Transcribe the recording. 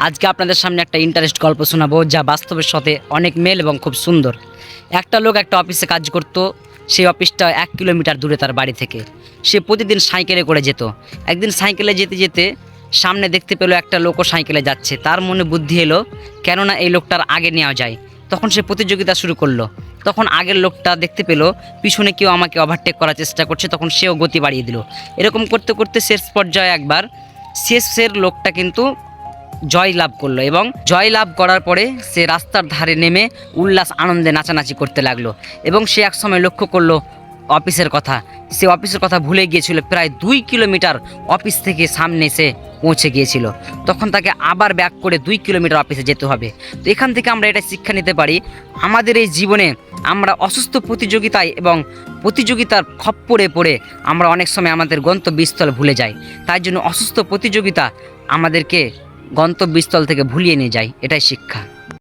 আজকে আপনাদের সামনে একটা ইন্টারেস্ট গল্প শোনাবো, যা বাস্তবের সাথে অনেক মেল এবং খুব সুন্দর। একটা লোক একটা অফিসে কাজ করতো। সেই অফিসটা 1 কিলোমিটার দূরে তার বাড়ি থেকে। সে প্রতিদিন সাইকেলে করে যেত। একদিন সাইকেলে যেতে যেতে সামনে দেখতে পেলো একটা লোকও সাইকেলে যাচ্ছে। তার মনে বুদ্ধি এলো, কেননা এই লোকটার আগে নেওয়া যায়। তখন সে প্রতিযোগিতা শুরু করলো। তখন আগের লোকটা দেখতে পেলো পিছনে কেউ আমাকে ওভারটেক করার চেষ্টা করছে, তখন সেও গতি বাড়িয়ে দিল। এরকম করতে করতে শেষ পর্যায়ে একবার শেষের লোকটা কিন্তু জয় লাভ করলো, এবং জয় লাভ করার পরে সে রাস্তার ধারে নেমে উল্লাস আনন্দে নাচানাচি করতে লাগলো। এবং সে এক সময় লক্ষ্য করলো অফিসের কথা। সে অফিসের কথা ভুলে গিয়েছিল। প্রায় 2 কিলোমিটার অফিস থেকে সামনে সে পৌঁছে গিয়েছিল। তখন তাকে আবার ব্যাক করে 2 কিলোমিটার অফিসে যেতে হবে। তো এখান থেকে আমরা এটা শিক্ষা নিতে পারি, আমাদের এই জীবনে আমরা অসুস্থ প্রতিযোগিতায় এবং প্রতিযোগিতার খপ্পরে পড়ে আমরা অনেক সময় আমাদের গন্তব্যস্থল ভুলে যাই। তাই জন্য অসুস্থ প্রতিযোগিতা আমাদেরকে গন্তব্যস্থল থেকে ভুলিয়ে নিয়ে যায়। এটাই শিক্ষা।